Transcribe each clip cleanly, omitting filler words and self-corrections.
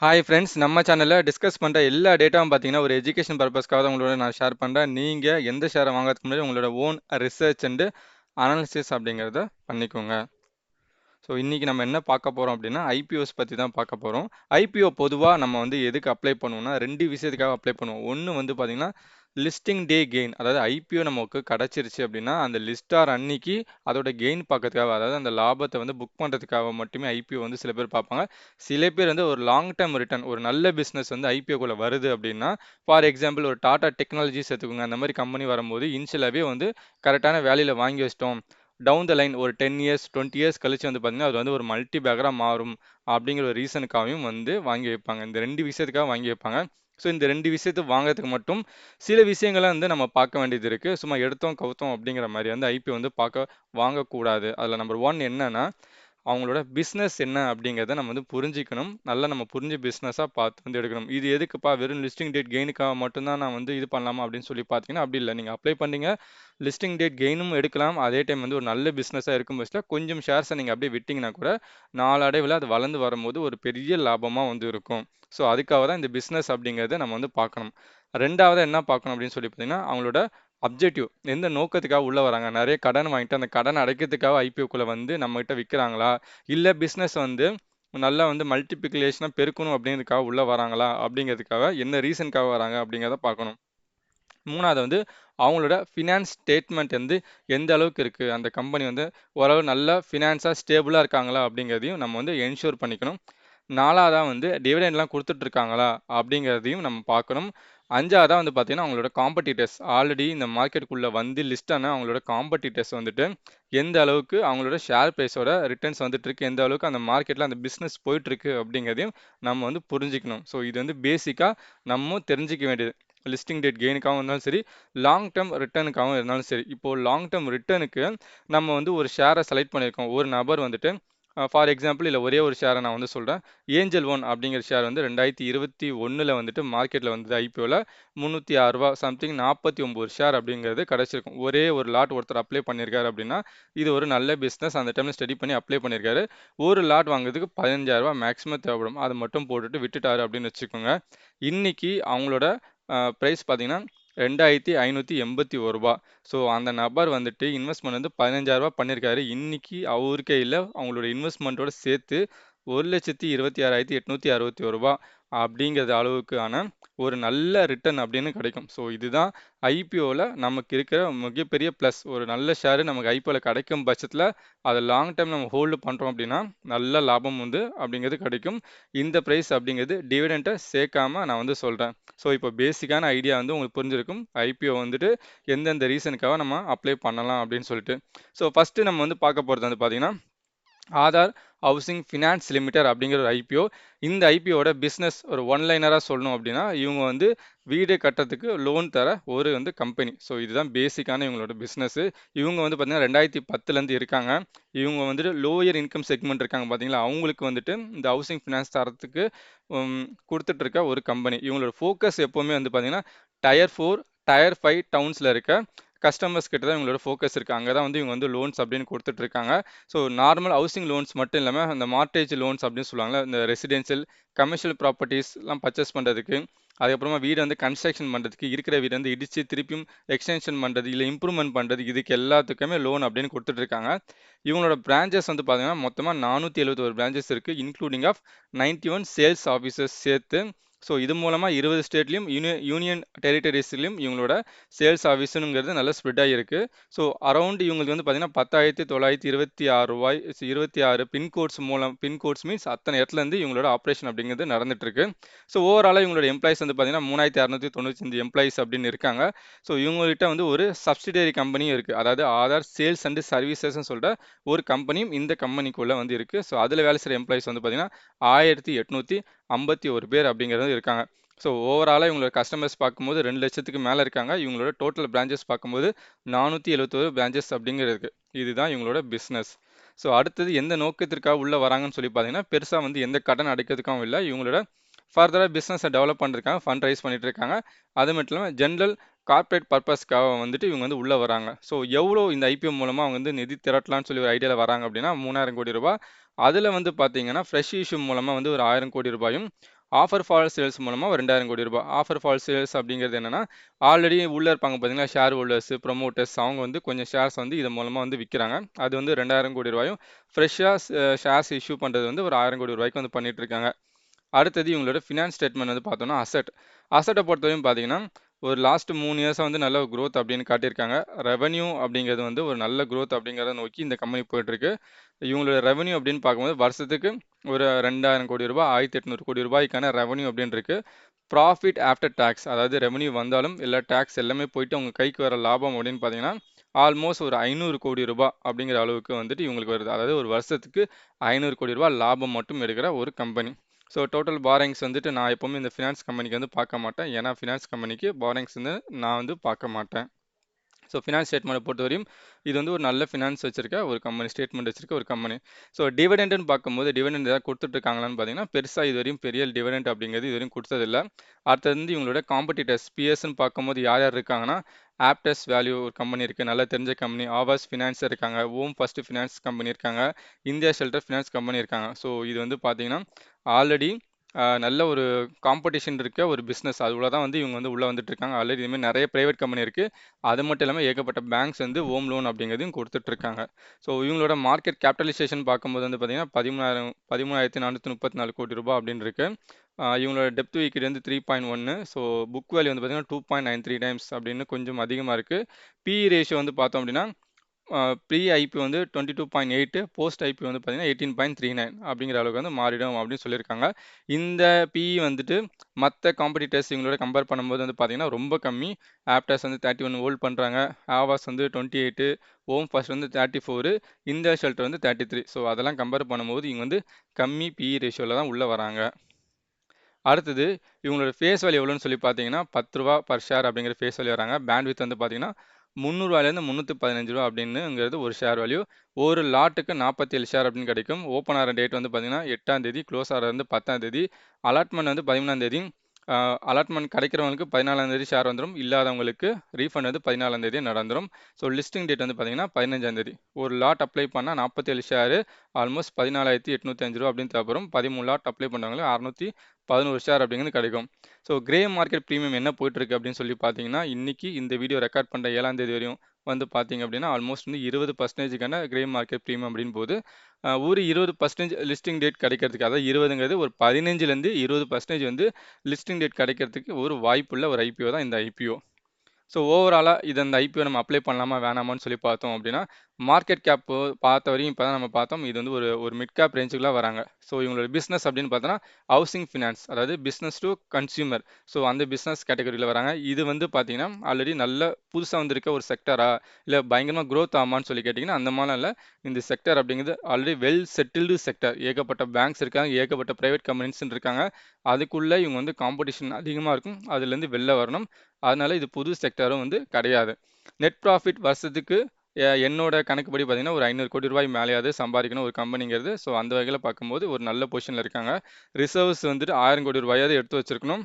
Hi friends, நம்ம சேனலில் discuss பண்ணுற எல்லா டேட்டாவும் பார்த்தீங்கன்னா ஒரு எஜுகேஷன் பர்பஸ்க்காக தான் உங்களோட நான் ஷேர் பண்ணுறேன். நீங்கள் எந்த ஷேரை வாங்குறதுக்கு முன்னாடி உங்களோட ஓன் ரிசர்ச் அண்டு அனாலிசிஸ் அப்படிங்கிறத பண்ணிக்கோங்க. ஸோ இன்றைக்கி நம்ம என்ன பார்க்க போகிறோம் அப்படின்னா ஐபிஓஸ் பற்றி தான் பார்க்க போகிறோம். ஐபிஓ பொதுவாக நம்ம வந்து எதுக்கு அப்ளை பண்ணுவோம்னா ரெண்டு விஷயத்துக்காக அப்ளை பண்ணுவோம். ஒன்று வந்து பார்த்திங்கன்னா லிஸ்டிங் டே கெயின், அதாவது ஐபிஓ நமக்கு கிடச்சிருச்சு அப்படின்னா அந்த லிஸ்டார் அன்னைக்கு அதோட கெயின் பார்க்கறதுக்காக, அதாவது அந்த லாபத்தை வந்து புக் பண்ணுறதுக்காக மட்டுமே ஐபிஓ வந்து சில பேர் பார்ப்பாங்க. சில பேர் வந்து ஒரு லாங் டேர்ம் ரிட்டர்ன், ஒரு நல்ல பிஸ்னஸ் வந்து ஐபிஓக்குள்ளே வருது அப்படின்னா, ஃபார் எக்ஸாம்பிள் ஒரு டாடா டெக்னாலஜிஸ் எடுத்துக்கோங்க. அந்த மாதிரி கம்பெனி வரும்போது இனிஷியலாகவே வந்து கரெக்டான வேலையில் வாங்கி வச்சிட்டோம், டவுன் த லைன் ஒரு 10 இயர்ஸ் 20 இயர்ஸ் கழிச்சு வந்து பார்த்தீங்கன்னா அது வந்து ஒரு மல்டி பேக்கராக மாறும் அப்படிங்கிற ஒரு ரீசனுக்காகவும் வந்து வாங்கி வைப்பாங்க. இந்த ரெண்டு விஷயத்துக்காக வாங்கி வைப்பாங்க. ஸோ இந்த ரெண்டு விஷயத்தை வாங்குறதுக்கு மட்டும் சில விஷயங்களை வந்து நம்ம பார்க்க வேண்டியது இருக்குது. சும்மா எடுத்தோம் கவுத்தோம் அப்படிங்கிற மாதிரி வந்து ஐபி வந்து வாங்கக்கூடாது. அதில் நம்பர் ஒன் என்னன்னா அவங்களோட பிஸ்னஸ் என்ன அப்படிங்கிறத நம்ம வந்து புரிஞ்சிக்கணும். நல்லா நம்ம புரிஞ்சு பிஸ்னஸாக பார்த்து வந்து எடுக்கணும். இது எதுக்குப்பா வெறும் லிஸ்டிங் டேட் கெயினுக்காக மட்டும்தான் நான் வந்து இது பண்ணலாமா அப்படின்னு சொல்லி பார்த்தீங்கன்னா அப்படி இல்லை. நீங்கள் அப்ளை பண்ணீங்க, லிஸ்டிங் டேட் கெயினும் எடுக்கலாம். அதே டைம் வந்து ஒரு நல்ல பிஸ்னஸாக இருக்கும் பட்சத்தில் கொஞ்சம் ஷேர்ஸை நீங்கள் அப்படியே விட்டிங்கன்னா கூட நாளடைவில் அது வளர்ந்து வரும்போது ஒரு பெரிய லாபமாக வந்து இருக்கும். ஸோ அதுக்காக தான் இந்த பிஸ்னஸ் அப்படிங்கிறத நம்ம வந்து பார்க்கணும். ரெண்டாவது என்ன பார்க்கணும் அப்படின்னு சொல்லி பார்த்தீங்கன்னா அவங்களோட அப்ஜெக்டிவ், எந்த நோக்கத்துக்காக உள்ள வராங்க. நிறைய கடன் வாங்கிட்டு அந்த கடன் அடைக்கிறதுக்காக ஐபிஓக்குள்ள வந்து நம்ம கிட்ட விற்கிறாங்களா, இல்லை பிஸ்னஸ் வந்து நல்லா வந்து மல்டிபிளிகேஷனாக பெருக்கணும் அப்படிங்கிறதுக்காக உள்ள வராங்களா, அப்படிங்கிறதுக்காக என்ன ரீசனுக்காக வராங்க அப்படிங்கிறத பார்க்கணும். மூணாவது வந்து அவங்களோட ஃபினான்ஸ் ஸ்டேட்மெண்ட் வந்து எந்த அளவுக்கு இருக்குது, அந்த கம்பெனி வந்து ஓரளவு நல்லா ஃபினான்ஸாக ஸ்டேபிளாக இருக்காங்களா அப்படிங்கிறதையும் நம்ம வந்து என்ஷூர் பண்ணிக்கணும். நாலாவதாக வந்து டிவிடெண்ட்லாம் கொடுத்துட்ருக்காங்களா அப்படிங்கிறதையும் நம்ம பார்க்கணும். அஞ்சாவதாக வந்து பார்த்தீங்கன்னா அவங்களோட காம்படிட்டர்ஸ் ஆல்ரெடி இந்த மார்க்கெட்டுக்குள்ளே வந்து லிஸ்டான அவங்களோட காம்படிட்டர்ஸ் வந்துட்டு எந்த அளவுக்கு அவங்களோட ஷேர் ப்ரைஸோட ரிட்டர்ன்ஸ் வந்துட்டு இருக்கு, எந்த அளவுக்கு அந்த மார்க்கெட்டில் அந்த பிஸ்னஸ் போயிட்டுருக்கு அப்படிங்கிறதையும் நம்ம வந்து புரிஞ்சுக்கணும். ஸோ இது வந்து பேசிக்காக நம்ம தெரிஞ்சிக்க வேண்டியது. லிஸ்டிங் டேட் கெயினுக்காகவும் இருந்தாலும் சரி, லாங் டேர்ம் ரிட்டர்னுக்காகவும் இருந்தாலும் சரி. இப்போது லாங் டேர்ம் ரிட்டர்னுக்கு நம்ம வந்து ஒரு ஷேரை செலக்ட் பண்ணியிருக்கோம். ஒரு நபர் வந்துட்டு ஃபார் எக்ஸாம்பிள் இல்லை ஒரே ஒரு ஷேரை நான் வந்து சொல்கிறேன். ஏஞ்சல் ஒன் அப்படிங்கிற ஷேர் வந்து 2021 வந்துட்டு மார்க்கெட்டில் வந்து ஐபிஓவில் ரூ. 306 சம்திங் 49 ஷேர் அப்படிங்கிறது கிடச்சிருக்கும். ஒரே ஒரு லாட் ஒருத்தர் அப்ளை பண்ணியிருக்காரு அப்படின்னா இது ஒரு நல்ல பிஸ்னஸ். அந்த டைமில் ஸ்டடி பண்ணி அப்ளை பண்ணியிருக்காரு. ஒரு லாட் வாங்குறதுக்கு ரூ. 15,000 மேக்ஸிமம் தேவைப்படும். அதை மட்டும் போட்டுட்டு விட்டுட்டாரு அப்படின்னு வச்சுக்கோங்க. இன்னைக்கு அவங்களோட ப்ரைஸ் பார்த்தீங்கன்னா ரூ. 2,581. ஸோ அந்த நபர் வந்துட்டு இன்வெஸ்ட்மெண்ட் வந்து ரூ. 15,000 பண்ணியிருக்காரு. இன்னைக்கு அவருக்கே இல்லை, அவங்களோட இன்வெஸ்ட்மெண்ட்டோட சேர்த்து ரூ. 1,26,861 அப்படிங்கிறது அளவுக்கான ஒரு நல்ல ரிட்டர்ன் அப்படின்னு கிடைக்கும். ஸோ இதுதான் ஐபிஓவில் நமக்கு இருக்கிற மிகப்பெரிய ப்ளஸ். ஒரு நல்ல ஷேரு நமக்கு ஐபிஓவில் கிடைக்கும் பட்சத்தில் அதை லாங் டைம் நம்ம ஹோல்டு பண்ணுறோம் அப்படின்னா நல்ல லாபம் வந்து அப்படிங்கிறது கிடைக்கும். இந்த ப்ரைஸ் அப்படிங்கிறது டிவிடெண்ட்டை சேர்க்காம நான் வந்து சொல்கிறேன். ஸோ இப்போ பேசிக்கான ஐடியா வந்து உங்களுக்கு புரிஞ்சிருக்கும். ஐபிஓ வந்துட்டு எந்தெந்த ரீசனுக்காக நம்ம அப்ளை பண்ணலாம் அப்படின்னு சொல்லிட்டு. ஸோ ஃபஸ்ட்டு நம்ம வந்து பார்க்க போகிறது வந்து பார்த்தீங்கன்னா ஆதார் ஹவுசிங் ஃபினான்ஸ் லிமிடெட் அப்படிங்கிற ஒரு ஐபிஓ. இந்த ஐபிஓட பிஸ்னஸ் ஒரு ஒன்லைனராக சொல்லணும் அப்படின்னா இவங்க வந்து வீடு கட்டுறதுக்கு லோன் தர ஒரு வந்து கம்பெனி. ஸோ இதுதான் பேசிக்கான இவங்களோட பிஸ்னஸ். இவங்க வந்து பார்த்தீங்கன்னா 2010 இருக்காங்க. இவங்க வந்துட்டு லோயர் இன்கம் செக்மெண்ட் இருக்காங்க பார்த்தீங்களா, அவங்களுக்கு வந்துட்டு இந்த ஹவுசிங் ஃபினான்ஸ் தரத்துக்கு கொடுத்துட்டு இருக்க ஒரு கம்பெனி. இவங்களோட ஃபோக்கஸ் எப்போவுமே வந்து பார்த்தீங்கன்னா டயர் 4 டயர் 5 டவுன்ஸில் இருக்க கஸ்டமர்ஸ் கிட்ட தான் இவங்களோட ஃபோக்கஸ் இருக்குது. அங்கே தான் வந்து இவங்க வந்து லோன்ஸ் அப்படின்னு கொடுத்துட்ருக்காங்க. ஸோ நார்மல் ஹவுசிங் லோன்ஸ் மட்டும் இல்லாமல் அந்த மார்டேஜ் லோன்ஸ் அப்படின்னு சொல்லுவாங்கள்ல, இந்த ரெசிடென்ஷியல் கமர்ஷியல் ப்ராப்பர்ட்டிஸ்லாம் பர்ச்சேஸ் பண்ணுறதுக்கு, அதுக்கப்புறமா வீடு வந்து கன்ஸ்ட்ரக்ஷன் பண்ணுறதுக்கு, இருக்கிற வீடு வந்து இடித்து திருப்பியும் எக்ஸ்டென்ஷன் பண்ணுறது இல்லை இம்ப்ரூவ்மெண்ட் பண்ணுறது, இதுக்கு எல்லாத்துக்குமே லோன் அப்படின்னு கொடுத்துட்ருக்காங்க. இவங்களோட பிரான்ச்சஸ் வந்து பார்த்தீங்கன்னா மொத்தமாக 471 பிரான்ச்சஸ் இருக்குது, இன்க்ளூடிங் ஆஃப் 91 சேல்ஸ் ஆஃபீஸர்ஸ் சேர்த்து. ஸோ இது மூலமாக 20 ஸ்டேட்லையும் யூனியன் டெரிட்டரிஸ்லையும் இவங்களோட சேல்ஸ் ஆஃபீஸுங்கிறது நல்லா ஸ்ப்ரெட் ஆகிருக்கு. ஸோ அரௌண்ட் இவங்களுக்கு வந்து பார்த்தீங்கன்னா 10,926 26 பின்கோட்ஸ் மீன்ஸ் அத்தனை இடத்துலேருந்து இவங்களோட ஆப்ரேஷன் அப்படிங்கிறது நடந்துட்டுருக்கு. ஸோ ஓவராலாக இவங்களோட எம்ப்ளாயிஸ் வந்து பார்த்தீங்கன்னா 3,695 எம்ப்ளாயிஸ் அப்படின்னு இருக்காங்க. ஸோ இவங்ககிட்ட வந்து ஒரு சப்சிடரி கம்பெனியும் இருக்குது, அதாவது ஆதார் சேல்ஸ் அண்ட் சர்வீசஸ்ன்னு சொல்லிட்டு ஒரு கம்பெனியும் இந்த கம்பெனிக்குள்ளே வந்து இருக்குது. ஸோ அதில் வேலை செய்கிற எம்ப்ளாயிஸ் வந்து பார்த்தீங்கன்னா 1,851 பேர் அப்படிங்கிறது இருக்காங்க. ஸோ ஓவராலாக இவங்களோட கஸ்டமர்ஸ் பார்க்கும்போது 2 லட்சத்துக்கு மேலே இருக்காங்க. இவங்களோட டோட்டல் பிரான்ச்சஸ் பார்க்கும்போது 471 பிரான்ச்சஸ் அப்படிங்கிறது. இதுதான் இவங்களோட பிஸ்னஸ். ஸோ அடுத்தது எந்த நோக்கத்திற்காக உள்ளே வராங்கன்னு சொல்லி பார்த்தீங்கன்னா பெருசாக வந்து எந்த கடன் அடைக்கிறதுக்காகவும் இல்லை, இவங்களோட ஃபர்தராக பிஸ்னஸை டெவலப் பண்ணிருக்காங்க, ஃபண்ட் ரைஸ் பண்ணிட்டு இருக்காங்க. அது மட்டும் இல்லாமல் ஜென்ரல் கார்ப்பரேட் பர்பஸ்க்காக வந்துட்டு இவங்க வந்து உள்ளே வராங்க. ஸோ எவ்வளோ இந்த ஐபிஓ மூலமாக அவங்க வந்து நிதி திரட்டலாம்னு சொல்லி ஒரு ஐடியாவில் வராங்க அப்படின்னா 3,000 கோடி ரூபாய். அதில் வந்து பார்த்தீங்கன்னா ஃப்ரெஷ் இஷ்யூ மூலமாக வந்து ஒரு 1,000 கோடி ரூபாயும், ஆஃபர் ஃபார் சேல்ஸ் மூலமாக ஒரு 2000 கோடி ரூபாய். ஆஃபர் ஃபார் சேல்ஸ் அப்படிங்கிறது என்னன்னா ஆல்ரெடி உள்ளே இருப்பாங்க பார்த்தீங்களா, ஷேர் ஹோல்டர்ஸ், ப்ரொமோட்டர்ஸ், அவங்க வந்து கொஞ்சம் ஷேர்ஸ் வந்து இது மூலமாக வந்து விற்கிறாங்க. அது வந்து 2000 கோடி ரூபாயும், ஃப்ரெஷ்ஷாக ஷேர்ஸ் இஷ்யூ பண்ணுறது வந்து ஒரு 1000 கோடி ரூபாய்க்கு வந்து பண்ணிட்டு இருக்காங்க. அடுத்தது இவங்களோட ஃபினான்ஸ் ஸ்டேட்மெண்ட் வந்து பார்த்தோம்னா அசட்டை பொறுத்தவரையும் பார்த்தீங்கன்னா ஒரு லாஸ்ட் 3 இயர்ஸாக வந்து நல்ல ஒரு growth அப்படின்னு காட்டியிருக்காங்க. ரெவன்யூ அப்படிங்கிறது வந்து ஒரு நல்ல growth அப்படிங்கிறத நோக்கி இந்த கம்பெனி போயிட்டு இருக்கு. இவங்களோட ரெவன்யூ அப்படின்னு பார்க்கும்போது வருஷத்துக்கு ஒரு 2000 கோடி ரூபாய், 1800 கோடி ரூபாய்க்கான ரெவன்யூ அப்படின்னு இருக்கு. ப்ராஃபிட் ஆஃப்டர் டேக்ஸ், அதாவது ரெவன்யூ வந்தாலும் எல்லா டேக்ஸ் எல்லாமே போயிட்டு அவங்க கைக்கு வர லாபம் அப்படின்னு பார்த்தீங்கன்னா ஆல்மோஸ்ட் ஒரு 500 கோடி ரூபாய் அப்படிங்கிற அளவுக்கு வந்துட்டு இவங்களுக்கு வருது. அதாவது ஒரு வருஷத்துக்கு 500 கோடி ரூபாய் லாபம் மட்டும் எடுக்கிற ஒரு கம்பெனி. ஸோ டோட்டல் பாரிங்ஸ் வந்துட்டு நான் எப்போவுமே இந்த ஃபினான்ஸ் கம்பெனிக்கு வந்து பார்க்க மாட்டேன். ஏன்னா ஃபினான்ஸ் கம்பெனிக்கு பாரிங்ஸ் வந்து நான் வந்து பார்க்க மாட்டேன். ஸோ ஃபினான்ஸ் ஸ்டேட்மெண்ட்டை பொறுத்தவரையும் இது வந்து ஒரு நல்ல ஃபினான்ஸ் வச்சிருக்க ஒரு கம்பெனி, ஸ்டேட்மெண்ட் வச்சிருக்க ஒரு கம்பெனி. ஸோ டிவிடெண்ட்னு பார்க்கும்போது டிவிடெண்ட் ஏதாவது கொடுத்துட்ருக்காங்களான்னு பார்த்தீங்கன்னா பெருசாக இதுவரையும் பெரிய டிவிடெண்ட் அப்படிங்கிறது இதுவரையும் கொடுத்ததில்ல. அடுத்தது வந்து இவங்களோட காம்படிட்டர்ஸ் பிஎஸ்ன்னு பார்க்கும்போது யார் யார் இருக்காங்கன்னா ஆப்டஸ் வேல்யூ ஒரு கம்பெனி இருக்குது, நல்லா தெரிஞ்ச கம்பெனி. ஆவாஸ் ஃபினான்ஸ் இருக்காங்க, ஓம் ஃபர்ஸ்ட் ஃபினான்ஸ் கம்பெனி இருக்காங்க, இந்தியா ஷெல்டர் ஃபினான்ஸ் கம்பெனி இருக்காங்க. ஸோ இது வந்து பார்த்தீங்கன்னா ஆல்ரெடி நல்ல ஒரு காம்படிஷன் இருக்க ஒரு பிஸ்னஸ். அதுக்குள்ள தான் வந்து இவங்க வந்து உள்ளே வந்துட்டு இருக்காங்க. ஆல்ரெடி இதுமாதிரி நிறைய ப்ரைவேட் கம்பெனி இருக்குது. அது மட்டும் இல்லாமல் ஏகப்பட்ட பேங்க்ஸ் வந்து ஹோம் லோன் அப்படிங்கிறதையும் கொடுத்துட்ருக்காங்க. ஸோ இவங்களோட மார்க்கெட் கேபிட்டலைசேஷன் பார்க்கும்போது வந்து பார்த்தீங்கன்னா 13,434 கோடி ரூபாய் அப்படின்னு இருக்கு. இவங்களோட டெப்த் ஈக்விட்டி வந்து 3.1. ஸோ புக் வேல்யூ வந்து பார்த்தீங்கன்னா 2.93 டைம்ஸ் அப்படின்னு கொஞ்சம் அதிகமாக இருக்குது. பிஇ ரேஷியோ வந்து பார்த்தோம் அப்படின்னா ப்ரீ ஐபி வந்து 22.8, போஸ்ட் ஐபி வந்து பார்த்தீங்கன்னா 18.39 அப்படிங்கிற அளவுக்கு வந்து மாறிடும் அப்படின்னு சொல்லியிருக்காங்க. இந்த பிஇ வந்துட்டு மற்ற காம்படிட்டர்ஸ் இவங்களோட கம்பேர் பண்ணும்போது வந்து பார்த்தீங்கன்னா ரொம்ப கம்மி. ஆப்டஸ் வந்து 31 ஹோல்ட் பண்ணுறாங்க, ஆவாஸ் வந்து 28, ஓம் ஃபர்ஸ்ட் வந்து 34, இந்த ஷெல்டர் வந்து 33. ஸோ அதெல்லாம் கம்பேர் பண்ணும்போது இவங்க வந்து கம்மி பிஇ ரேஷியோவில் தான் உள்ளே வராங்க. அடுத்தது இவங்களோட ஃபேஸ் வேல்யூ எவ்வளோன்னு சொல்லி பார்த்தீங்கன்னா 10 ரூபா பர் ஷேர் அப்படிங்கிற ஃபேஸ் வேல்யூ வராங்க. பேண்ட் வித் வந்து பார்த்தீங்கன்னா 300 ரூபாயிலேருந்து 315 ரூபா அப்படின்னுங்கிறது ஒரு ஷேர் வேல்யூ. ஒரு லாட்டுக்கு 47 ஷேர் அப்படின்னு கிடைக்கும். ஓப்பன் ஆகிற டேட் வந்து பார்த்தீங்கன்னா 8ஆம் தேதி, க்ளோஸ் ஆகிறது வந்து 10ஆம் தேதி, அலாட்மெண்ட் வந்து 13ஆம் தேதி. அலாட்மெண்ட் கிடைக்கிறவங்களுக்கு 14ஆம் தேதி ஷேர் வந்துடும், இல்லாதவங்களுக்கு ரீஃபண்ட் வந்து 14ஆம் தேதி நடந்துடும். ஸோ லிஸ்டிங் டேட் வந்து பார்த்தீங்கன்னா 15ஆம் தேதி. ஒரு லாட் அப்ளை பண்ணால் 47 ஷேரு ஆல்மோஸ்ட் 14,805 ரூபா அப்படின்னு தேவைப்படும். 13 லாட் அப்ளை பண்ணுறவங்களுக்கு 611 ஷேர் அப்படிங்கிறது கிடைக்கும். ஸோ கிரே மார்க்கெட் ப்ரீமியம் என்ன போயிட்டுருக்கு அப்படின்னு சொல்லி பார்த்தீங்கன்னா இன்னைக்கு இந்த வீடியோ ரெக்கார்ட் பண்ணுற 7ஆம் தேதி வரையும் வந்து பார்த்தீங்க அப்படின்னா ஆல்மோஸ்ட் வந்து 20%க்கான கிரே மார்க்கெட் ப்ரீமியம் அப்படின்னு போது ஒரு 20% லிஸ்டிங் டேட் கிடைக்கிறதுக்கு, அதாவது 20ங்கிறது ஒரு 15லேருந்து 20% வந்து லிஸ்டிங் டேட் கிடைக்கிறதுக்கு ஒரு வாய்ப்புள்ள ஒரு ஐபிஓ தான் இந்த ஐபிஓ. ஸோ ஓவராலாக இது அந்த ஐபிஓ நம்ம அப்ளை பண்ணலாமா வேணாமான்னு சொல்லி பார்த்தோம் அப்படின்னா மார்க்கெட் கேப் பார்த்த வரையும் இப்போ தான் நம்ம பார்த்தோம். இது வந்து ஒரு மிட் கேப் ரேஞ்சுக்குலாம் வராங்க. ஸோ இவங்களோட பிஸ்னஸ் அப்படின்னு பார்த்தோன்னா ஹவுசிங் ஃபினான்ஸ், அதாவது பிஸ்னஸ் டு கன்சியூமர். ஸோ அந்த பிஸ்னஸ் கேட்டகரியில் வராங்க. இது வந்து பார்த்தீங்கன்னா ஆல்ரெடி நல்ல புதுசாக வந்திருக்க ஒரு செக்டரா இல்லை பயங்கரமாக க்ரோத் ஆமான்னு சொல்லி கேட்டிங்கன்னா அந்த மாதிரிலாம் இல்லை. இந்த செக்டர் அப்படிங்கிறது ஆல்ரெடி வெல் செட்டில்டு செக்டர். ஏகப்பட்ட பேங்க்ஸ் இருக்காங்க, ஏகப்பட்ட ப்ரைவேட் கம்பெனிஸ் இருக்காங்க. அதுக்குள்ளே இவங்க வந்து காம்படிஷன் அதிகமாக இருக்கும், அதுலேருந்து வெளில வரணும். அதனால இது புது செக்டரும் வந்து கிடையாது. நெட் ப்ராஃபிட் வருஷத்துக்கு என்னோட கணக்குப்படி பார்த்தீங்கன்னா ஒரு 500 கோடி ரூபாய் மேலேயாவது சம்பாதிக்கணும் ஒரு கம்பெனிங்கிறது. ஸோ அந்த வகையில் பார்க்கும்போது ஒரு நல்ல பொசிஷனில் இருக்காங்க. ரிசர்வ்ஸ் வந்துட்டு 1000 கோடி ரூபாயாவது எடுத்து வச்சிருக்கணும்.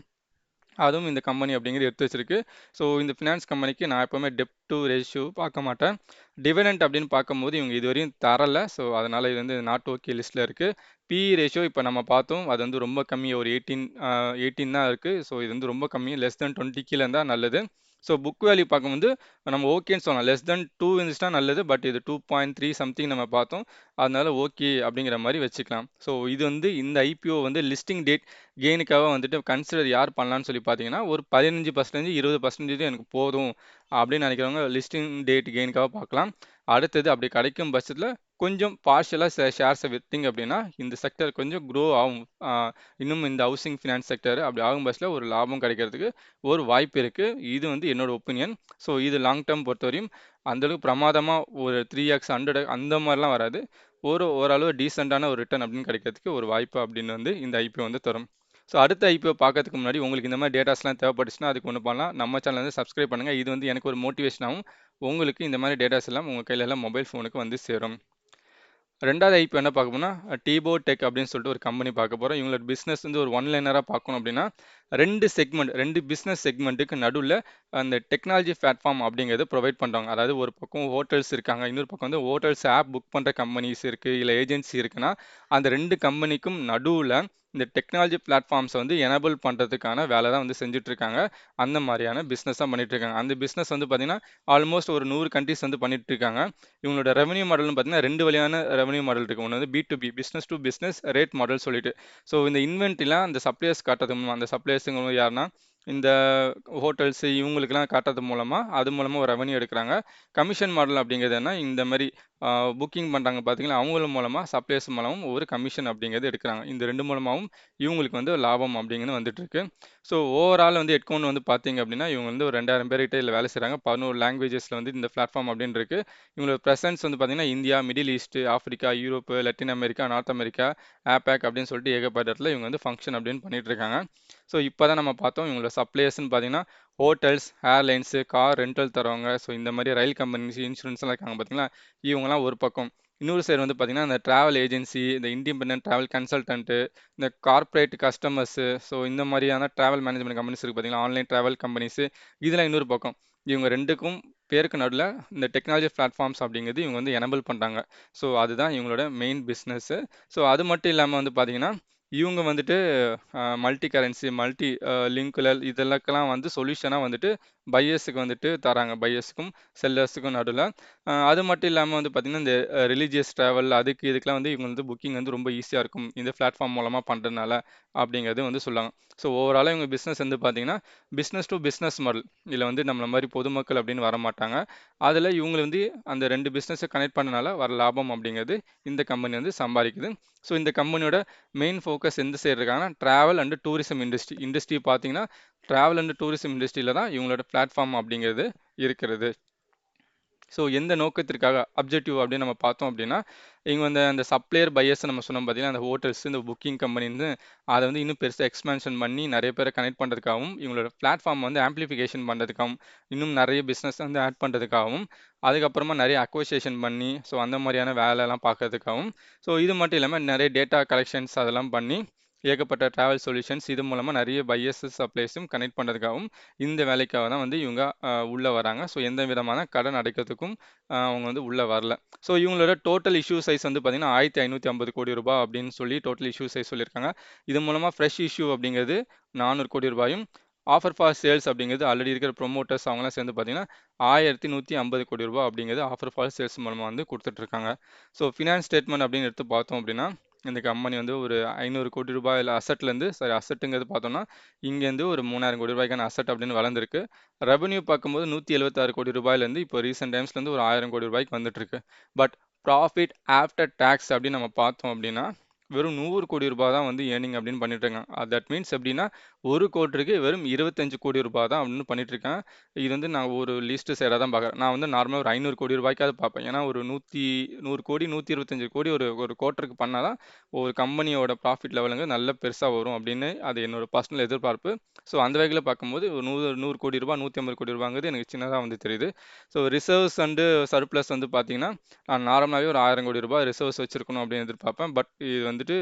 அதுவும் இந்த கம்பெனி அப்படிங்கிறது எடுத்து வச்சிருக்கு. ஸோ இந்த ஃபினான்ஸ் கம்பெனிக்கு நான் எப்போவுமே டெப்ட் டு ரேஷியோ பார்க்க மாட்டேன். டிவிடெண்ட் அப்படின்னு பார்க்கும்போது இவங்க இதுவரையும் தரல. ஸோ அதனால் இது வந்து நாட் ஓகே லிஸ்ட்டில் இருக்குது. பிஇ ரேஷியோ இப்போ நம்ம பார்த்தோம், அது வந்து ரொம்ப கம்மி, ஒரு 18 தான் இருக்குது. ஸோ இது வந்து ரொம்ப கம்மி, லெஸ் தென் 20 கீழே இருந்தால் நல்லது. ஸோ புக் வேல்யூ பார்க்கும்போது நம்ம ஓகேன்னு சொல்லலாம். லெஸ் தென் 2 இருந்துச்சுன்னா நல்லது, பட் இது 2.3 சம்திங் நம்ம பார்த்தோம். அதனால ஓகே அப்படிங்கிற மாதிரி வச்சுக்கலாம். ஸோ இது வந்து இந்த ஐபிஓ வந்து லிஸ்டிங் டேட் கெயினுக்காக வந்துட்டு கன்சிடர் யார் பண்ணலான்னு சொல்லி பார்த்தீங்கன்னா ஒரு 15%, 20% எனக்கு போதும் அப்படின்னு நினைக்கிறவங்க லிஸ்டிங் டேட் கெயினுக்காக பார்க்கலாம். அடுத்தது அப்படி கிடைக்கும் பட்சத்தில் கொஞ்சம் பார்ஷியலாக ஷேர்ஸை விற்றீங்க அப்படின்னா இந்த செக்டர் கொஞ்சம் க்ரோ ஆகும். இன்னும் இந்த ஹவுசிங் ஃபினான்ஸ் செக்டர் அப்படி ஆகும் பட்சத்தில் ஒரு லாபம் கிடைக்கிறதுக்கு ஒரு வாய்ப்பு இருக்குது. இது வந்து என்னோட ஒப்பீனியன். ஸோ இது லாங் டேர்ம் பொறுத்தவரையும் அந்தளவுக்கு பிரமாதமாக ஒரு 3x 100 அந்த மாதிரிலாம் வராது. ஓரளவு டீசெண்டான ஒரு ரிட்டர்ன் அப்படின்னு கிடைக்கிறதுக்கு ஒரு வாய்ப்பு அப்படின்னு வந்து இந்த ஐபிஓ வந்து தரும். ஸோ அடுத்த ஐபிஓ பார்க்கறதுக்கு முன்னாடி உங்களுக்கு இந்த மாதிரி டேட்டாஸ்லாம் தேவைப்பட்டுச்சுன்னா அதுக்கு ஒன்று பண்ணலாம். நம்ம சேனல் வந்து சப்ஸ்கிரைப் பண்ணுங்கள். இது வந்து எனக்கு ஒரு மோட்டிவேஷனாகவும் உங்களுக்கு இந்த மாதிரி டேட்டாஸ் எல்லாம் உங்கள் கையில் எல்லாம் மொபைல் ஃபோனுக்கு வந்து சேரும். ரெண்டாவது ஐபிஓ என்ன பார்க்க போனால் டீபோ டெக் அப்படின்னு சொல்லிட்டு ஒரு கம்பெனி பார்க்க போகிறோம். இவங்களோட பிஸ்னஸ் வந்து ஒரு ஒன்லைனராக பார்க்கணும் அப்படின்னா ரெண்டு பிஸ்னஸ் செக்மெண்ட்டுக்கு நடுவில் அந்த டெக்னாலஜி பிளாட்ஃபார்ம் அப்படிங்கிறது ப்ரொவைட் பண்ணுறாங்க. அதாவது ஒரு பக்கம் ஹோட்டல்ஸ் இருக்காங்க, இன்னொரு பக்கம் வந்து ஹோட்டல்ஸ் ஆப் புக் பண்ணுற கம்பெனிஸ் இருக்குது, இல்லை ஏஜென்சி இருக்குன்னா அந்த 2 கம்பெனிக்கும் நடுவுல இந்த டெக்னாலஜி பிளாட்ஃபார்ம்ஸ வந்து எனேபிள் பண்றதுக்கான வேலை தான் வந்து செஞ்சுட்டு இருக்காங்க. அந்த மாரியான பிசினஸ் தான் பண்ணிட்டு இருக்காங்க. அந்த பிசினஸ் வந்து பார்த்தீங்கன்னா, ஆல்மோஸ்ட் ஒரு 100 கண்ட்ரீஸ் வந்து பண்ணிட்டு இருக்காங்க. இவங்களோட ரெவென்யூ மாடல்னு பார்த்தீங்கன்னா 2 வகையான ரெவென்யூ மாடல் இருக்கு. ஒண்ணு வந்து B2B business to business rate model சொல்லிட்டு. ஸோ இந்த இன்வென்ட்ரிலாம் அந்த சப்ளையர்ஸ் காட்டுறது மூலமா அந்த சப்ளையர்ஸுங்க யாருன்னா, இந்த ஹோட்டல்ஸ் இவங்களுக்கெல்லாம் காட்டுறது மூலமா, அது மூலமா ஒரு ரெவென்யூ எடுக்குறாங்க. கமிஷன் மாடல் அப்படிங்கிறது என்ன, இந்த மாரி புக்கிங் பண்றாங்க பார்த்தீங்களா, அவங்கள் மூலமா சப்ளையர்ஸ் மூலமும் ஒரு கமிஷன் அப்படிங்கிறது எடுக்குறாங்க. இந்த 2 மூலமாவும் இவங்களுக்கு வந்து லாபம் அப்படிங்கிறது வந்துட்டு இருக்கு. ஸோ ஓவரால் வந்து ஹெட்கவுண்ட் வந்து பார்த்தீங்க அப்படின்னா, இவங்க வந்து ஒரு 2000 பேர்கிட்ட இதில வேலை செய்றாங்க. 11 லாங்குவேஜஸ்ல வந்து இந்த பிளாட்ஃபார்ம் அப்படின்னு இருக்கு. இவங்களோட பிரசன்ஸ் வந்து பார்த்தீங்கன்னா, India, Middle East, Africa, Europe, Latin America, North America, APAC அப்படின்னு சொல்லிட்டு ஏகப்பட்ட இடத்துல இவங்க வந்து ஃபங்ஷன் அப்படின்னு பண்ணிட்டு இருக்காங்க. ஸோ இப்போ தான் நம்ம பார்த்தோம் இவங்களோட சப்ளையர்ஸ்ன்னு பார்த்தீங்கன்னா, ஹோட்டல்ஸ், ஏர்லைன்ஸு, கார் ரென்டல் தர்றவங்க, ஸோ இந்த மாரி ரயில் கம்பெனிஸ், இன்சூரன்ஸ்லாம் இருக்காங்க பார்த்தீங்களா, இவங்கலாம் ஒரு பக்கம். இன்னொரு சைடு வந்து பார்த்தீங்கன்னா, இந்த டிராவல் ஏஜென்சி, இந்த இண்டிபெண்டன்ட் டிராவல் கன்சல்டன்ட்டு, இந்த கார்ப்பரேட் கஸ்டமர்ஸு, ஸோ இந்த மாரியான டிராவல் மேனேஜ்மென்ட் கம்பெனிஸ் இருக்கு பார்த்தீங்களா, ஆன்லைன் டிராவல் கம்பெனிஸு, இதெல்லாம் இன்னொரு பக்கம். இவங்க 2க்கும் பேருக்கு நடுவுல இந்த டெக்னாலஜி பிளாட்ஃபார்ம்ஸ் அப்படிங்கிறது இவங்க வந்து எனேபிள் பண்றாங்க. ஸோ அதுதான் இவங்களோட மெயின் பிசினஸ்ஸு. ஸோ அது மட்டும் இல்லாம வந்து பார்த்தீங்கன்னா, இவங்க வந்துட்டு மல்டி கரன்சி, மல்டி லிங்க்ல இதெல்லாக்கெல்லாம் வந்து சொல்யூஷனா வந்துட்டு பையர்ஸுக்கு வந்துட்டு தராங்க. பையர்ஸுக்கும், செல்லர்ஸுக்கும் நடுவுல. அது மட்டும் இல்லாம வந்து பார்த்தீங்கன்னா, இந்த ரிலிஜியஸ் டிராவல் அதுக்கு இதுக்கெல்லாம் வந்து இவங்க வந்து புக்கிங் வந்து ரொம்ப ஈஸியா இருக்கும். இந்த பிளாட்ஃபார்ம் மூலமா பண்றதுனால அப்படிங்கிறது வந்து சொல்றாங்க. ஸோ ஓவராலா இவங்க பிசினஸ் வந்து பார்த்தீங்கன்னா, பிசினஸ் டூ பிசினஸ் மாடல். இதுல வந்து நம்மள மாரி பொதுமக்கள் அப்படின்னு வரமாட்டாங்க. அதுல இவங்க வந்து அந்த 2 பிசினஸ கனெக்ட் பண்ணனால வர லாபம் அப்படிங்கிறது இந்த கம்பெனி வந்து சம்பாதிக்குது. ஸோ இந்த கம்பெனியோட மெயின் ஃபோக்கஸ் எந்த சைடு இருக்காங்கன்னா, travel and tourism industry. Industry பார்த்தீங்கன்னா, டிராவல் அண்ட் டூரிசம் இண்டஸ்ட்ரியில தான் இவங்களோட பிளாட்ஃபார்ம் அப்படிங்கிறது இருக்கிறது. ஸோ எந்த நோக்கத்திற்காக அப்ஜெக்டிவ் அப்படின்னு நம்ம பார்த்தோம் அப்படின்னா, இவங்க வந்து அந்த சப்ளையர், பையர்ஸ் நம்ம சொன்னோம் பார்த்தீங்கன்னா, அந்த ஹோட்டல்ஸ், இந்த புக்கிங் கம்பெனின்னு அத வந்து இன்னும் பெருசா எக்ஸ்பான்ஷன் பண்ணி நெறைய பேர கனெக்ட் பண்றதுக்காகவும், இவங்களோட பிளாட்ஃபார்ம் வந்து ஆம்பிளிஃபிகேஷன் பண்றதுக்காகவும், இன்னும் நெறைய பிசினஸ் வந்து ஆட் பண்றதுக்காகவும், அதுக்கப்புறமா நெறைய அக்விசிஷன் பண்ணி, ஸோ அந்த மாரியான வேலைலாம் பார்க்கறதுக்காகவும், ஸோ இது மட்டும் இல்லாம நெறைய டேட்டா கலெக்ஷன்ஸ் அதெல்லாம் பண்ணி, ஏகப்பட்ட டிராவல் சொல்யூஷன்ஸ் இது மூலமா நெறைய பையர்ஸ், சப்ளையர்ஸும் கனெக்ட் பண்றதுக்காகவும், இந்த வேலைக்காக தான் வந்து இவங்க உள்ள வராங்க. ஸோ எந்த விதமான கடன் அடைக்கிறதுக்கும் அவங்க வந்து உள்ள வரல. ஸோ இவங்களோட டோட்டல் இஷ்யூ சைஸ் வந்து பார்த்தீங்கன்னா, ரூ. 1550 கோடி அப்படின்னு சொல்லி டோட்டல் இஷ்யூ சைஸ் சொல்லியிருக்காங்க. இது மூலமா ஃப்ரெஷ் இஷ்யூ அப்படிங்கிறது ரூ. 400 கோடி. ஆஃபர் ஃபார் சேல்ஸ் அப்படிங்கிறது ஆல்ரெடி இருக்கிற ப்ரொமோட்டர்ஸ் அவங்கலாம் சேர்ந்து பார்த்தீங்கன்னா, ரூ. 1150 கோடி அப்படிங்கிறது ஆஃபர் ஃபார் சேல்ஸ் மூலமா வந்து குடுத்துட்டு இருக்காங்க. ஸோ ஃபினான்ஸ் ஸ்டேட்மெண்ட் அப்படின்னு எடுத்து பார்த்தோம் அப்படின்னா, இந்த கம்பெனி வந்து ஒரு ரூ. 500 கோடி அசெட்லேருந்து அசெட்டுங்கிறது பார்த்தோம்னா, இங்கேருந்து ஒரு ரூ. 3000 கோடி அசெட் அப்படின்னு வளர்ந்திருக்கு. ரெவென்யூ பார்க்கும்போது ரூ. 176 கோடி ரூபாயிலேருந்து இப்போ ரீசென்ட் டைம்ஸ்லேருந்து ஒரு ரூ. 1000 கோடி வந்துட்டு இருக்கு. பட் ப்ராஃபிட் ஆஃப்டர் டாக்ஸ் அப்படின்னு நம்ம பார்த்தோம் அப்படின்னா, வெறும் ரூ. 100 கோடி தான் வந்து ஏர்னிங் அப்படின்னு பண்ணிட்டு இருக்காங்க. தட் மீன்ஸ் எப்படின்னா, ஒரு கோடிக்கு வெறும் 25 கோடி தான் அப்படின்னு பண்ணிட்டு இருக்கேன். இது வந்து நான் ஒரு லிஸ்ட் சைடாக தான் பார்க்குறேன். நான் வந்து நார்மலா ஒரு 500 கோடி ரூபாய்க்காவது பார்ப்பேன். ஏன்னா ஒரு 100 கோடி, 125 கோடி ஒரு ஒரு குவார்ட்டருக்கு பண்ணா தான் ஒரு கம்பெனியோட ப்ராஃபிட் லெவலுங்க நல்ல பெருசா வரும் அப்படின்னு அது என்னோட பர்சனல் எதிர்பார்ப்பு. ஸோ அந்த வகையில பார்க்கும்போது ஒரு 100 கோடி ரூபாய், 150 கோடி ரூபாங்கிறது எனக்கு சின்னதா வந்து தெரியுது. ஸோ ரிசர்வ்ஸ் அண்டு சர்ப்ளஸ் வந்து பார்த்தீங்கன்னா, நான் நார்மலாவே ஒரு ரூ. 1000 கோடி ரிசர்வ்ஸ் வச்சிருக்கணும் அப்படின்னு எதிர்பார்ப்பேன். பட் இது வந்துட்டு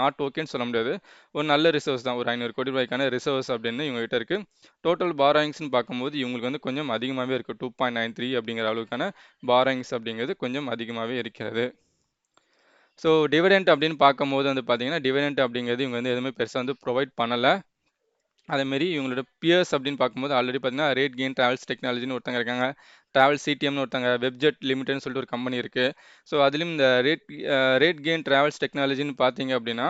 நாட் ஓகேன்னு சொல்ல முடியாது. ஒரு நல்ல ரிசர்வ்ஸ் தான். ஒரு ரூ. 500 கோடி ரிசர்வ்ஸ் அப்படின்னு இவங்ககிட்ட இருக்கு. டோட்டல் பாரோயிங்ஸ்ன்னு பார்க்கும்போது இவங்களுக்கு வந்து கொஞ்சம் அதிகமாவே இருக்கு. 2.93 அப்படிங்கிற அளவுக்கான பாரோயிங்ஸ் அப்படிங்கிறது கொஞ்சம் அதிகமாவே இருக்கிறது. ஸோ டிவிடெண்ட் அப்படின்னு பார்க்கும்போது வந்து பார்த்தீங்கன்னா, டிவிடெண்ட் அப்படிங்கிறது இவங்க வந்து எதுவுமே பெருசா வந்து ப்ரொவைட் பண்ணல. அதேமாரி இவங்களோட பியர்ஸ் அப்படின்னு பார்க்கும்போது ஆல்ரெடி பார்த்தீங்கன்னா, ரேட் கெயின் டிராவல்ஸ் டெக்னாலஜின்னு ஒருத்தங்க இருக்காங்க. டிராவல் சிடிஎம்னு ஒருத்தங்க, வெப்ஜெட் லிமிடெட்னு சொல்லிட்டு ஒரு கம்பெனி இருக்கு. ஸோ அதிலும் இந்த ரேட் கெயின் டிராவல்ஸ் டெக்னாலஜின்னு பார்த்தீங்க அப்படின்னா,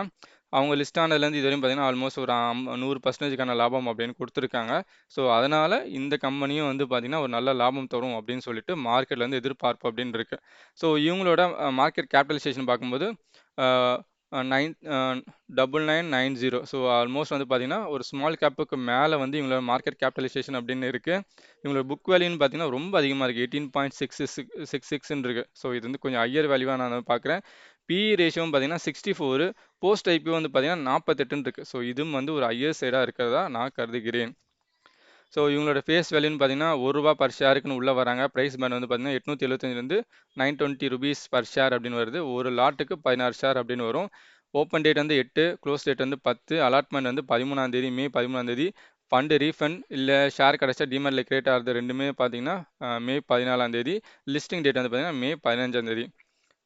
அவங்க லிஸ்ட் ஆனதுலேருந்து இதுவரையும் பார்த்தீங்கன்னா, ஆல்மோஸ்ட் ஒரு 100%க்கான லாபம் அப்படின்னு குடுத்துருக்காங்க. ஸோ அதனால இந்த கம்பெனியும் வந்து பார்த்தீங்கன்னா, ஒரு நல்ல லாபம் தரும் அப்படின்னு சொல்லிட்டு மார்க்கெட்ல இருந்து எதிர்பார்ப்பு அப்படின்னு இருக்கு. ஸோ இவங்களோட மார்க்கெட் கேபிடலைசேஷன் பார்க்கும்போது, அ அ நைன் அ 9990. ஸோ ஆல்மோஸ்ட் வந்து பார்த்தீங்கன்னா, ஒரு ஸ்மால் கேப்புக்கு மேல வந்து இவங்களோட மார்க்கெட் கேபிடலைசேஷன் அப்படின்னு இருக்கு. இவங்களோட புக் வேல்யூன்னு பார்த்தீங்கன்னா, ரொம்ப அதிகமா இருக்கு. 18.66 இருக்கு. ஸோ இது வந்து கொஞ்சம் ஹையர் வேல்யூவா நான் பார்க்குறேன். பிஇ ரேஷியோவும் பார்த்தீங்கன்னா 64, போஸ்ட் ஐபிஓ வந்து பார்த்தீங்கன்னா 48ன்னு இருக்கு. ஸோ இதுவும் வந்து ஒரு ஹையர் சைடா இருக்கிறதா நான் கருதுகிறேன். ஸோ இவங்களோட ஃபேஸ் வேல்யூன்னு பார்த்தீங்கன்னா, ரூ. 1 பர் ஷேருக்குன்னு உள்ள வராங்க. பிரைஸ் பேண்ட் வந்து பார்த்தீங்கன்னா, 875லேருந்து ₹920 பர் ஷேர் அப்படின்னு வருது. ஒரு லாட்டுக்கு 16 ஷேர் அப்படின்னு வரும். ஓப்பன் டேட் வந்து 8, க்ளோஸ் டேட் வந்து 10, அலாட்மெண்ட் வந்து 13ஆம் தேதி, மே 13ஆம் தேதி. ஃபண்ட் ரீஃபண்ட் இல்ல ஷேர் கிடைச்சா டிமேட்ல கிரியேட் ஆகுறது 2மே பார்த்தீங்கன்னா, மே 14ஆம் தேதி. லிஸ்டிங் டேட் வந்து பார்த்தீங்கன்னா, மே 15ஆம் தேதி.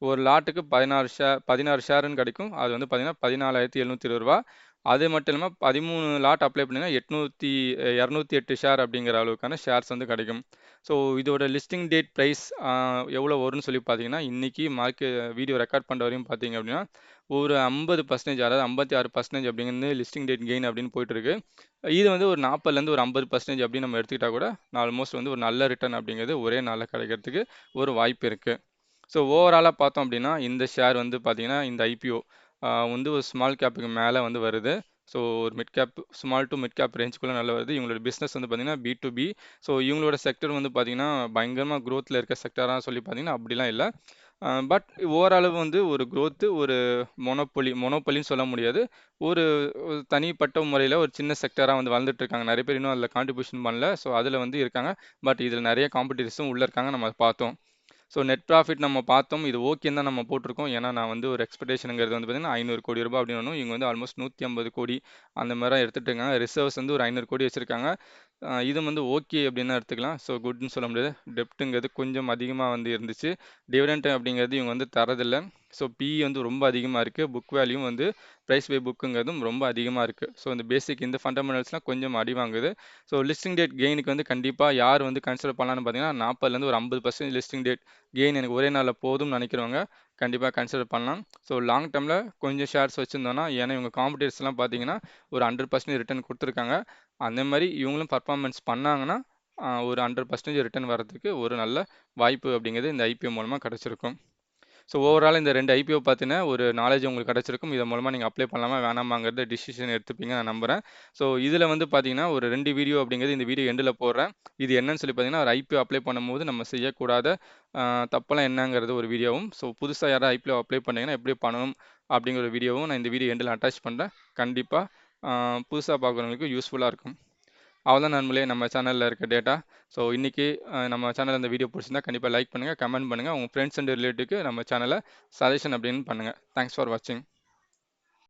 ஒரு லாட்டுக்கு 16 ஷேருன்னு கிடைக்கும். அது வந்து பார்த்தீங்கன்னா, ரூ. 14,720. அது மட்டும் இல்லாம 13 லாட் அப்ளை பண்ணீங்கன்னா, 208 ஷேர் அப்படிங்கிற அளவுக்கான ஷேர்ஸ் வந்து கிடைக்கும். ஸோ இதோட லிஸ்டிங் டேட் பிரைஸ் எவ்வளோ வரும்னு சொல்லி பார்த்தீங்கன்னா, இன்னைக்கு வீடியோ ரெக்கார்ட் பண்ணுற வரையும் பார்த்தீங்க அப்படின்னா, ஒரு 50% அதாவது 56% அப்படிங்கிறது லிஸ்டிங் டேட் கெயின் அப்படின்னு போயிட்டு இருக்கு. இது வந்து ஒரு 40லேருந்து ஒரு 50% அப்படின்னு நம்ம எடுத்துக்கிட்டா கூட, ஆல்மோஸ்ட் வந்து ஒரு நல்ல ரிட்டர்ன் அப்படிங்கிறது ஒரே நாளில் கிடைக்கிறதுக்கு ஒரு வாய்ப்பு இருக்கு. ஸோ ஓவராலாக பார்த்தோம் அப்படின்னா, இந்த ஷேர் வந்து பார்த்தீங்கன்னா, இந்த ஐபிஓ வந்து ஒரு ஸ்மால் கேப்புக்கு மேலே வந்து வருது. ஸோ ஒரு mid cap, small to mid cap ரேஞ்சுக்குள்ளே நல்லா வருது. இவங்களோட பிஸ்னஸ் வந்து பார்த்தீங்கன்னா B2B. ஸோ இவங்களோட செக்டர் வந்து பார்த்தீங்கன்னா, பயங்கரமாக க்ரோத்தில் இருக்க செக்டராக சொல்லி பார்த்தீங்கன்னா அப்படிலாம் இல்லை. பட் ஓவராலவு வந்து ஒரு growth, ஒரு மொனோப்பொலின்னு சொல்ல முடியாது. ஒரு ஒரு தனிப்பட்ட முறையில் ஒரு சின்ன செக்டராக வந்து வளர்ந்துட்டு இருக்காங்க. நிறைய பேர் இன்னும் அதில் கான்ட்ரிபியூஷன் பண்ணல. ஸோ அதில் வந்து இருக்காங்க. பட் இதில் நிறைய காம்படிட்டர்ஸும் உள்ளே இருக்காங்க, நம்ம பார்த்தோம். ஸோ நெட் ப்ராஃபிட் நம்ம பார்த்தோம். இது ஓகேன்னு தான் நம்ம போட்டிருக்கோம். ஏன்னா நான் வந்து ஒரு எக்ஸ்பெக்டேஷனுங்கிறது வந்து பார்த்தீங்கன்னா, 500 கோடி ரூபாய் அப்படின்னு வரும். இவங்க வந்து ஆல்மோஸ்ட் 150 கோடி அந்த மாதிரி தான் எடுத்துட்டு இருக்காங்க. ரிசர்வ்ஸ் வந்து ஒரு 500 கோடி வச்சிருக்காங்க. இது வந்து ஓகே அப்படின்னு தான் எடுத்துக்கலாம். ஸோ குட்னு சொல்ல முடியாது. டெப்ட்டுங்கிறது கொஞ்சம் அதிகமாக வந்து இருந்துச்சு. டிவிடெண்ட் அப்படிங்கிறது இவங்க வந்து தரதில்லை. ஸோ பிஇ வந்து ரொம்ப அதிகமாக இருக்குது. புக் வேல்யூ வந்து ப்ரைஸ் பை புக்குங்கிறதும் ரொம்ப அதிகமாக இருக்குது. ஸோ இந்த பேசிக் இந்த ஃபண்டமெண்டல்ஸ்லாம் கொஞ்சம் அடி வாங்குது. ஸோ லிஸ்டிங் டேட் கெயினுக்கு வந்து கண்டிப்பாக யார் வந்து கன்சிடர் பண்ணலான்னு பார்த்தீங்கன்னா, 40லேருந்து ஒரு 50% லிஸ்டிங் டேட் கெயின் எனக்கு ஒரே நாளில் போதும்னு நினைக்கிறவங்க கண்டிப்பாக கன்சிடர் பண்ணலாம். ஸோ லாங் டேர்மில் கொஞ்சம் ஷேர்ஸ் வச்சுருந்தோன்னா, ஏன்னா இவங்க காம்படிட்டர்ஸ்லாம் பார்த்தீங்கன்னா ஒரு 100% ரிட்டர்ன் கொடுத்துருக்காங்க. அந்த மாதிரி இவங்களும் பர்ஃபார்மன்ஸ் பண்ணாங்கன்னா, ஒரு 100% ரிட்டர்ன் வரதுக்கு ஒரு நல்ல வாய்ப்பு அப்படிங்கிறது இந்த ஐபிஓ மூலமாக கிடச்சிருக்கும். ஸோ ஓவரால் இந்த 2 ஐபிஓ பார்த்தினா ஒரு நாலேஜ் உங்களுக்கு கிடச்சிருக்கும். இதன் மூலமாக நீங்கள் அப்ளை பண்ணலாமா வேணாமாங்கிறத டிசிஷன் எடுத்துப்பீங்க நான் நம்புகிறேன். ஸோ இதில் வந்து பார்த்தீங்கன்னா, ஒரு 2 வீடியோ அப்படிங்கிறது இந்த வீடியோ எண்டில் போடுறேன். இது என்னன்னு சொல்லி பார்த்தீங்கன்னா, ஒரு ஐபிஓ அப்ளை பண்ணும்போது நம்ம செய்யக்கூடாத தப்பெல்லாம் என்னங்கிறது ஒரு வீடியோவும், ஸோ புதுசாக யாராவது ஐபிஓ அப்ளை பண்ணீங்கன்னா எப்படி பண்ணணும் அப்படிங்கிற ஒரு வீடியோவும் நான் இந்த வீடியோ எண்டில் அட்டாச் பண்ணுறேன். கண்டிப்பாக புதுசாக பார்க்குறவங்களுக்கு யூஸ்ஃபுல்லாக இருக்கும். அவ்வளோதான் நண்பர்களே நம்ம சேனலில் இருக்க டேட்டா. ஸோ இன்றைக்கி நம்ம சேனலில் இந்த வீடியோ பிடிச்சிருந்தா கண்டிப்பாக லைக் பண்ணுங்கள், கமெண்ட் பண்ணுங்கள். உங்கள் ஃப்ரெண்ட்ஸ் அண்ட் ரிலேட்டிவ்க்கு நம்ம சேனலை சஜஷன் அப்படின்னு பண்ணுங்கள். தேங்க்ஸ் ஃபார் வாட்சிங்.